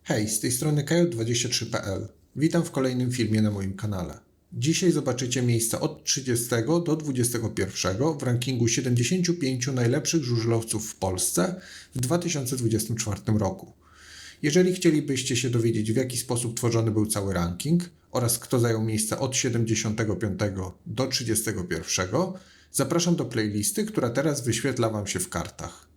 Hej, z tej strony kj23.pl. Witam w kolejnym filmie na moim kanale. Dzisiaj zobaczycie miejsca od 30 do 21 w rankingu 75 najlepszych żużlowców w Polsce w 2024 roku. Jeżeli chcielibyście się dowiedzieć, w jaki sposób tworzony był cały ranking oraz kto zajął miejsca od 75 do 31, zapraszam do playlisty, która teraz wyświetla Wam się w kartach.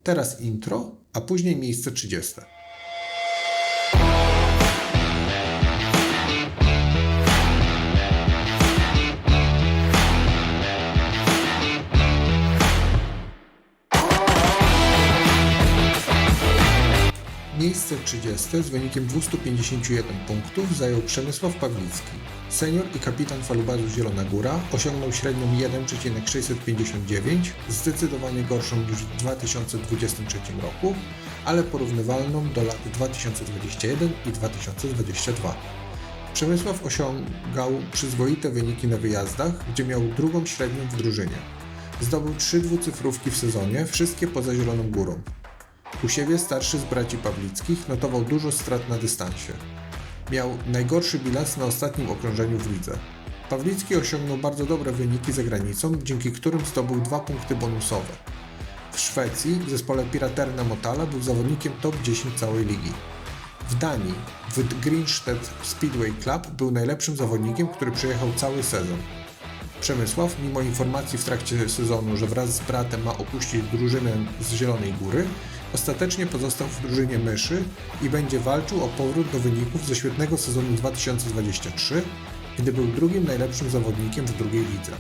Teraz intro, a później miejsce 30. Miejsce 30 z wynikiem 251 punktów zajął Przemysław Pawlicki. Senior i kapitan falubazu Zielona Góra osiągnął średnią 1,659, zdecydowanie gorszą niż w 2023 roku, ale porównywalną do lat 2021 i 2022. Przemysław osiągał przyzwoite wyniki na wyjazdach, gdzie miał drugą średnią w drużynie. Zdobył 3 dwucyfrówki w sezonie, wszystkie poza Zieloną Górą. U siebie starszy z braci Pawlickich notował dużo strat na dystansie. Miał najgorszy bilans na ostatnim okrążeniu w lidze. Pawlicki osiągnął bardzo dobre wyniki za granicą, dzięki którym zdobył 2 punkty bonusowe. W Szwecji w zespole Piraterna Motala był zawodnikiem top 10 całej ligi. W Danii w Grinstedt Speedway Club był najlepszym zawodnikiem, który przejechał cały sezon. Przemysław, mimo informacji w trakcie sezonu, że wraz z bratem ma opuścić drużynę z Zielonej Góry, ostatecznie pozostał w drużynie Myszy i będzie walczył o powrót do wyników ze świetnego sezonu 2023, gdy był drugim najlepszym zawodnikiem w drugiej lidze.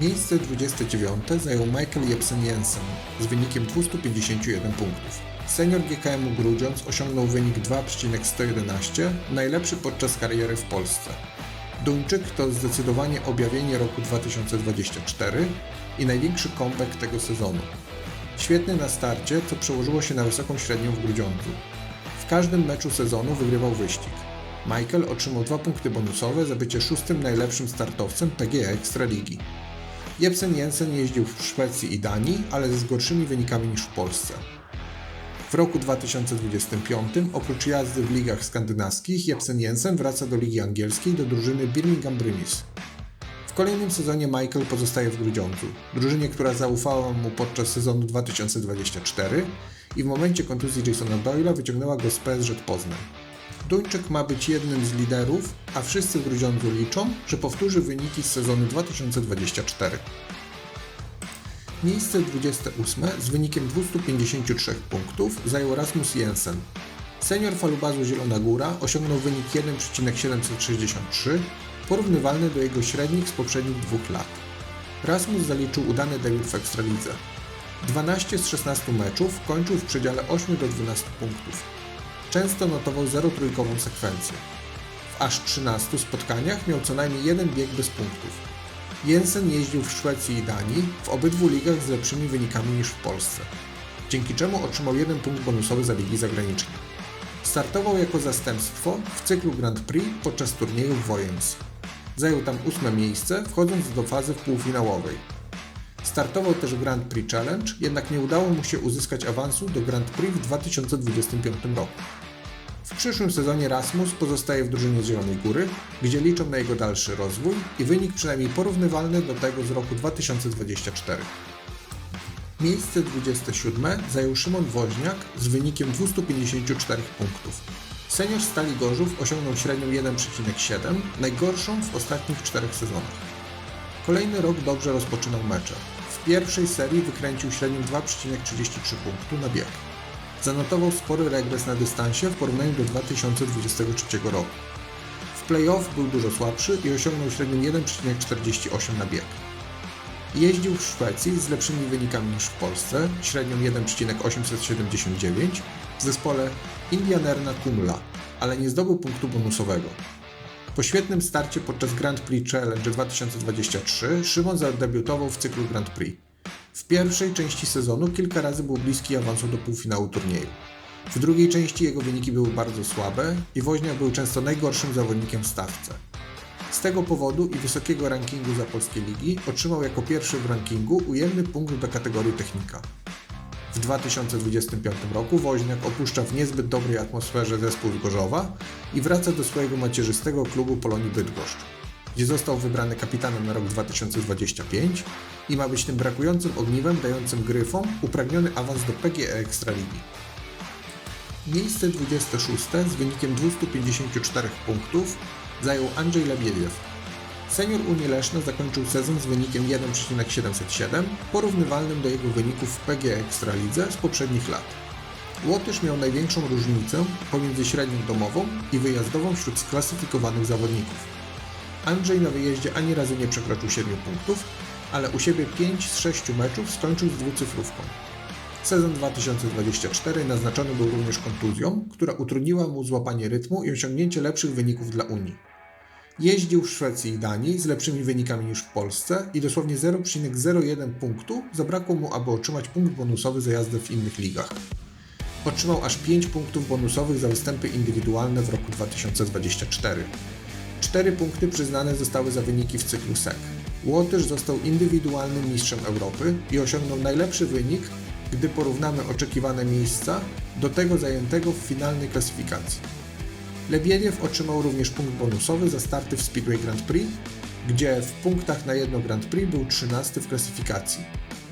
Miejsce 29 zajął Michael Jebsen Jensen z wynikiem 251 punktów. Senior GKM-u Grudziądz osiągnął wynik 2,111, najlepszy podczas kariery w Polsce. Duńczyk to zdecydowanie objawienie roku 2024 i największy comeback tego sezonu. Świetny na starcie, co przełożyło się na wysoką średnią w Grudziądzu. W każdym meczu sezonu wygrywał wyścig. Michael otrzymał 2 punkty bonusowe za bycie 6. najlepszym startowcem PGA Ekstraligi. Jebsen Jensen jeździł w Szwecji i Danii, ale z gorszymi wynikami niż w Polsce. W roku 2025, oprócz jazdy w ligach skandynawskich, Jebsen Jensen wraca do Ligi Angielskiej do drużyny Birmingham Brumbies. W kolejnym sezonie Michael pozostaje w Grudziądzu, drużynie, która zaufała mu podczas sezonu 2024 i w momencie kontuzji Jasona Doyle'a wyciągnęła go z PSG Poznań. Duńczyk ma być jednym z liderów, a wszyscy w Grudziądzu liczą, że powtórzy wyniki z sezonu 2024. Miejsce 28 z wynikiem 253 punktów zajął Rasmus Jensen. Senior falubazu Zielona Góra osiągnął wynik 1,763, porównywalny do jego średnich z poprzednich 2 lat. Rasmus zaliczył udany debiut w Ekstralidze. 12 z 16 meczów kończył w przedziale 8 do 12 punktów. Często notował 0-trójkową sekwencję. W aż 13 spotkaniach miał co najmniej jeden bieg bez punktów. Jensen jeździł w Szwecji i Danii, w obydwu ligach z lepszymi wynikami niż w Polsce, dzięki czemu otrzymał 1 punkt bonusowy za ligi zagraniczne. Startował jako zastępstwo w cyklu Grand Prix podczas turnieju w Wojens. Zajął tam 8 miejsce, wchodząc do fazy półfinałowej. Startował też w Grand Prix Challenge, jednak nie udało mu się uzyskać awansu do Grand Prix w 2025 roku. W przyszłym sezonie Rasmus pozostaje w drużynie Zielonej Góry, gdzie liczą na jego dalszy rozwój i wynik przynajmniej porównywalny do tego z roku 2024. Miejsce 27 zajął Szymon Woźniak z wynikiem 254 punktów. Senior Stali Gorzów osiągnął średnią 1,7, najgorszą w ostatnich 4 sezonach. Kolejny rok dobrze rozpoczynał mecze. W pierwszej serii wykręcił średnią 2,33 punktu na bieg. Zanotował spory regres na dystansie w porównaniu do 2023 roku. W play-off był dużo słabszy i osiągnął średnią 1,48 na bieg. Jeździł w Szwecji z lepszymi wynikami niż w Polsce, średnią 1,879 w zespole Indianerna Kumla, ale nie zdobył punktu bonusowego. Po świetnym starcie podczas Grand Prix Challenge 2023 Szymon zadebiutował w cyklu Grand Prix. W pierwszej części sezonu kilka razy był bliski awansu do półfinału turnieju. W drugiej części jego wyniki były bardzo słabe i Woźniak był często najgorszym zawodnikiem w stawce. Z tego powodu i wysokiego rankingu za polskie ligi otrzymał jako pierwszy w rankingu ujemny punkt do kategorii technika. W 2025 roku Woźniak opuszcza w niezbyt dobrej atmosferze zespół z Gorzowa i wraca do swojego macierzystego klubu Polonii Bydgoszcz, gdzie został wybrany kapitanem na rok 2025 i ma być tym brakującym ogniwem dającym Gryfom upragniony awans do PGE Ekstraligi. Miejsce 26 z wynikiem 254 punktów zajął Andrzej Lebiediew. Senior Unii Leszno zakończył sezon z wynikiem 1,707, porównywalnym do jego wyników w PGE Ekstralidze z poprzednich lat. Łotysz miał największą różnicę pomiędzy średnią domową i wyjazdową wśród sklasyfikowanych zawodników. Andrzej na wyjeździe ani razu nie przekroczył 7 punktów, ale u siebie 5 z 6 meczów skończył z dwucyfrówką. Sezon 2024 naznaczony był również kontuzją, która utrudniła mu złapanie rytmu i osiągnięcie lepszych wyników dla Unii. Jeździł w Szwecji i Danii z lepszymi wynikami niż w Polsce i dosłownie 0,01 punktu zabrakło mu, aby otrzymać punkt bonusowy za jazdę w innych ligach. Otrzymał aż 5 punktów bonusowych za występy indywidualne w roku 2024. 4 punkty przyznane zostały za wyniki w cyklu SEC. Łotysz został indywidualnym mistrzem Europy i osiągnął najlepszy wynik, gdy porównamy oczekiwane miejsca do tego zajętego w finalnej klasyfikacji. Lebiediew otrzymał również punkt bonusowy za starty w Speedway Grand Prix, gdzie w punktach na jedno Grand Prix był 13 w klasyfikacji,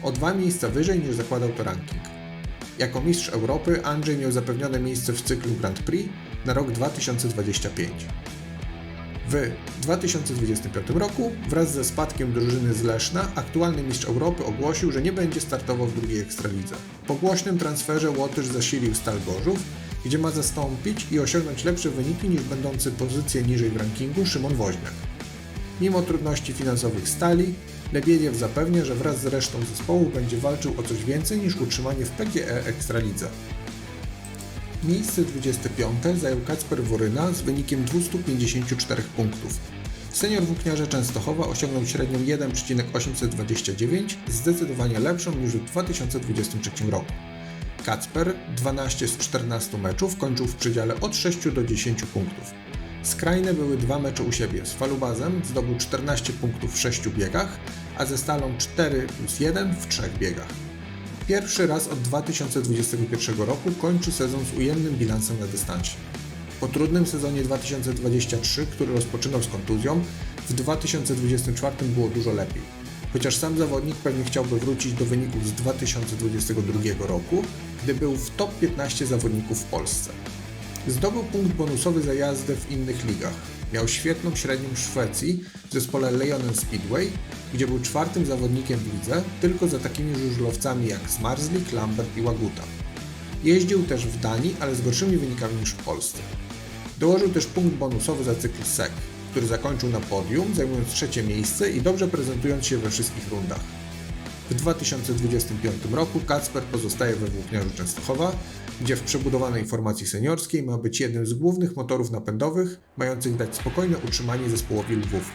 o 2 miejsca wyżej niż zakładał to ranking. Jako mistrz Europy Andrzej miał zapewnione miejsce w cyklu Grand Prix na rok 2025. W 2025 roku wraz ze spadkiem drużyny z Leszna aktualny mistrz Europy ogłosił, że nie będzie startował w drugiej Ekstralidze. Po głośnym transferze Łotysz zasilił Stal Gorzów, gdzie ma zastąpić i osiągnąć lepsze wyniki niż będący pozycję niżej w rankingu Szymon Woźniak. Mimo trudności finansowych Stali, Lebiediew zapewnia, że wraz z resztą zespołu będzie walczył o coś więcej niż utrzymanie w PGE Ekstralidze. Miejsce 25 zajął Kacper Woryna z wynikiem 254 punktów. Senior włókniarza Częstochowa osiągnął średnią 1,829, zdecydowanie lepszą niż w 2023 roku. Kacper 12 z 14 meczów kończył w przedziale od 6 do 10 punktów. Skrajne były 2 mecze u siebie. Z Falubazem zdobył 14 punktów w 6 biegach, a ze Stalą 4+1 w 3 biegach. Pierwszy raz od 2021 roku kończy sezon z ujemnym bilansem na dystansie. Po trudnym sezonie 2023, który rozpoczynał z kontuzją, w 2024 było dużo lepiej. Chociaż sam zawodnik pewnie chciałby wrócić do wyników z 2022 roku, gdy był w top 15 zawodników w Polsce. Zdobył punkt bonusowy za jazdę w innych ligach. Miał świetną średnią w Szwecji w zespole Lejonen Speedway, gdzie był 4. zawodnikiem w lidze, tylko za takimi żużlowcami jak Zmarzlik, Lambert i Łaguta. Jeździł też w Danii, ale z gorszymi wynikami niż w Polsce. Dołożył też punkt bonusowy za cykl SEC, który zakończył na podium, zajmując 3. miejsce i dobrze prezentując się we wszystkich rundach. W 2025 roku Kacper pozostaje we Włókniarzu Częstochowa, gdzie w przebudowanej formacji seniorskiej ma być jednym z głównych motorów napędowych, mających dać spokojne utrzymanie zespołowi Lwów.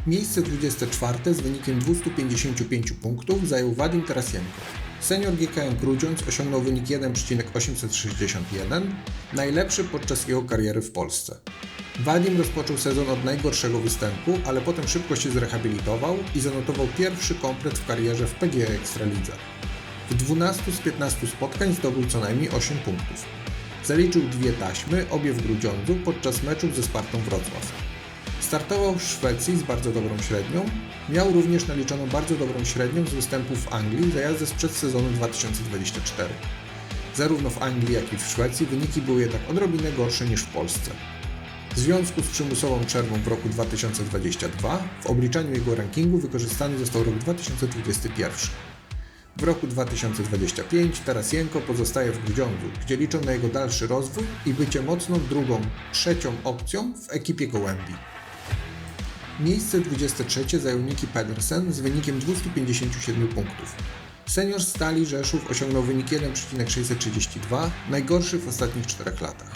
Miejsce 24 z wynikiem 255 punktów zajął Wadim Tarasienko. Senior GKM Grudziądz osiągnął wynik 1,861, najlepszy podczas jego kariery w Polsce. Wadim rozpoczął sezon od najgorszego występu, ale potem szybko się zrehabilitował i zanotował pierwszy komplet w karierze w PGE Ekstralidze. W 12 z 15 spotkań zdobył co najmniej 8 punktów. Zaliczył 2 taśmy, obie w Grudziądzu, podczas meczów ze Spartą Wrocław. Startował w Szwecji z bardzo dobrą średnią, miał również naliczoną bardzo dobrą średnią z występów w Anglii za jazdę sprzed sezonu 2024. Zarówno w Anglii, jak i w Szwecji wyniki były jednak odrobinę gorsze niż w Polsce. W związku z przymusową przerwą w roku 2022 w obliczaniu jego rankingu wykorzystany został rok 2021. W roku 2025 Tarasienko pozostaje w Grudziądzu, gdzie liczą na jego dalszy rozwój i bycie mocną drugą, trzecią opcją w ekipie Gołębi. Miejsce 23 zajął Niki Pedersen z wynikiem 257 punktów. Senior Stali Rzeszów osiągnął wynik 1,632, najgorszy w ostatnich 4 latach.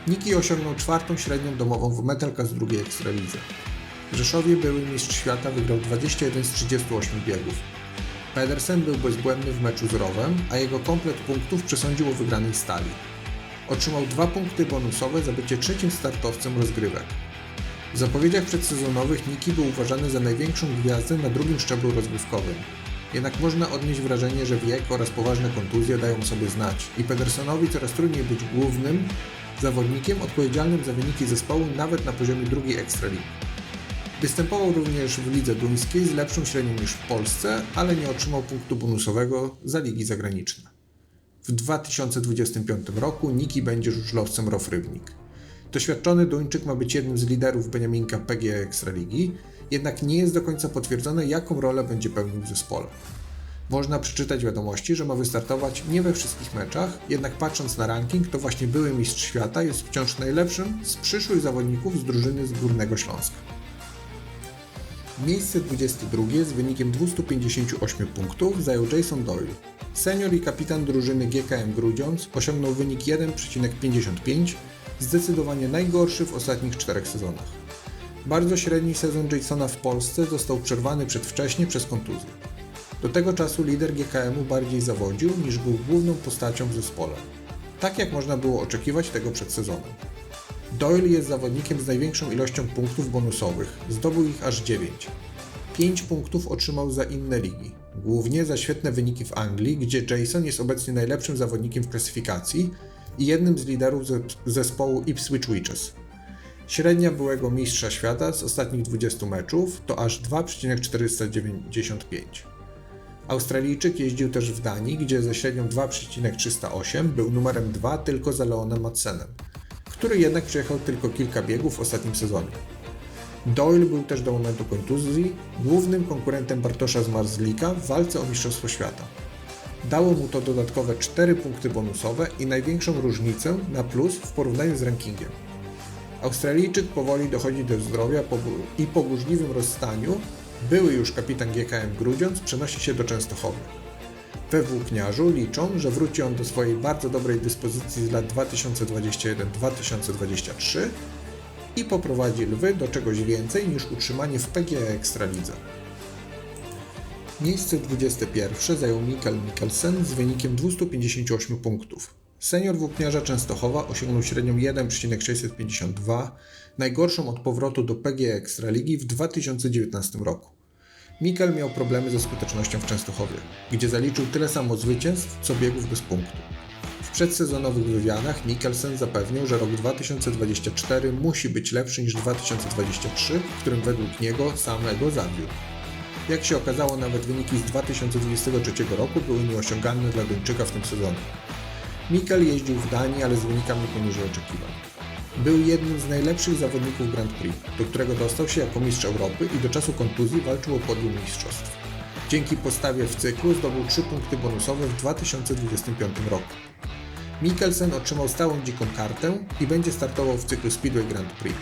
Niki osiągnął 4. średnią domową w Metalka z drugiej Ekstralidze. W Rzeszowie były mistrz świata wygrał 21 z 38 biegów. Pedersen był bezbłędny w meczu z Rowem, a jego komplet punktów przesądził o wygranej Stali. Otrzymał 2 punkty bonusowe za bycie 3. startowcem rozgrywek. W zapowiedziach przedsezonowych Niki był uważany za największą gwiazdę na drugim szczeblu rozgrywkowym. Jednak można odnieść wrażenie, że wiek oraz poważne kontuzje dają sobie znać i Pedersonowi coraz trudniej być głównym zawodnikiem odpowiedzialnym za wyniki zespołu nawet na poziomie drugiej Ekstraligi. Występował również w lidze duńskiej z lepszą średnią niż w Polsce, ale nie otrzymał punktu bonusowego za ligi zagraniczne. W 2025 roku Niki będzie żużlowcem ROF Rybnik. Doświadczony Duńczyk ma być jednym z liderów Beniaminka PGE Ekstraligi, jednak nie jest do końca potwierdzone, jaką rolę będzie pełnił w zespole. Można przeczytać wiadomości, że ma wystartować nie we wszystkich meczach, jednak patrząc na ranking, to właśnie były mistrz świata jest wciąż najlepszym z przyszłych zawodników z drużyny z Górnego Śląska. Miejsce 22 z wynikiem 258 punktów zajął Jason Doyle. Senior i kapitan drużyny GKM Grudziądz osiągnął wynik 1,55, zdecydowanie najgorszy w ostatnich 4 sezonach. Bardzo średni sezon Jasona w Polsce został przerwany przedwcześnie przez kontuzję. Do tego czasu lider GKM-u bardziej zawodził niż był główną postacią w zespole. Tak jak można było oczekiwać tego przed sezonem. Doyle jest zawodnikiem z największą ilością punktów bonusowych, zdobył ich aż 9. 5 punktów otrzymał za inne ligi, głównie za świetne wyniki w Anglii, gdzie Jason jest obecnie najlepszym zawodnikiem w klasyfikacji i jednym z liderów zespołu Ipswich Witches. Średnia byłego mistrza świata z ostatnich 20 meczów to aż 2,495. Australijczyk jeździł też w Danii, gdzie ze średnią 2,308 był numerem 2 tylko za Leonem Madsenem, który jednak przejechał tylko kilka biegów w ostatnim sezonie. Doyle był też do momentu kontuzji głównym konkurentem Bartosza Zmarzlika w walce o Mistrzostwo Świata. Dało mu to dodatkowe 4 punkty bonusowe i największą różnicę na plus w porównaniu z rankingiem. Australijczyk powoli dochodzi do zdrowia i po burzliwym rozstaniu były już kapitan GKM Grudziądz przenosi się do Częstochowy. We Włókniarzu liczą, że wróci on do swojej bardzo dobrej dyspozycji z lat 2021-2023 i poprowadzi Lwy do czegoś więcej niż utrzymanie w PGE Ekstralidze. Miejsce 21 zajął Mikael Mikkelsen z wynikiem 258 punktów. Senior Włókniarza Częstochowa osiągnął średnią 1,652, najgorszą od powrotu do PGE Ekstraligi w 2019 roku. Mikkel miał problemy ze skutecznością w Częstochowie, gdzie zaliczył tyle samo zwycięstw, co biegów bez punktu. W przedsezonowych wywiadach Mikkelsen zapewnił, że rok 2024 musi być lepszy niż 2023, w którym według niego samego zawiódł. Jak się okazało, nawet wyniki z 2023 roku były nieosiągalne dla Duńczyka w tym sezonie. Mikkel jeździł w Danii, ale z wynikami poniżej oczekiwań. Był jednym z najlepszych zawodników Grand Prix, do którego dostał się jako mistrz Europy i do czasu kontuzji walczył o podium mistrzostw. Dzięki postawie w cyklu zdobył 3 punkty bonusowe w 2025 roku. Mikkelsen otrzymał stałą dziką kartę i będzie startował w cyklu Speedway Grand Prix.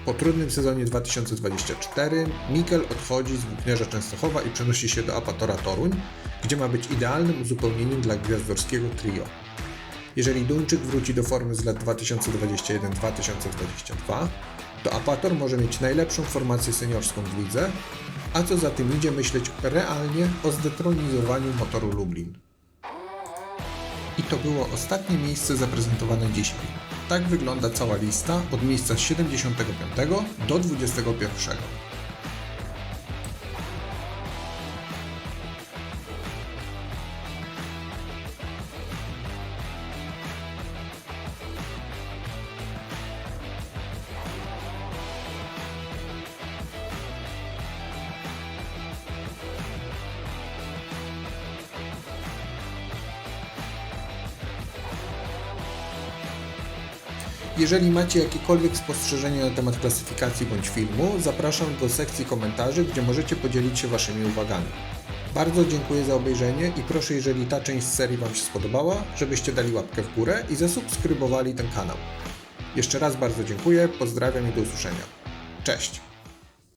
Po trudnym sezonie 2024 Mikkel odchodzi z Włókniarza Częstochowa i przenosi się do Apatora Toruń, gdzie ma być idealnym uzupełnieniem dla gwiazdorskiego trio. Jeżeli Duńczyk wróci do formy z lat 2021-2022, to Apator może mieć najlepszą formację seniorską w lidze, a co za tym idzie myśleć realnie o zdetronizowaniu Motoru Lublin. I to było ostatnie miejsce zaprezentowane dzisiaj. Tak wygląda cała lista od miejsca 75 do 21. Jeżeli macie jakiekolwiek spostrzeżenia na temat klasyfikacji bądź filmu, zapraszam do sekcji komentarzy, gdzie możecie podzielić się waszymi uwagami. Bardzo dziękuję za obejrzenie i proszę, jeżeli ta część serii wam się spodobała, żebyście dali łapkę w górę i zasubskrybowali ten kanał. Jeszcze raz bardzo dziękuję, pozdrawiam i do usłyszenia. Cześć!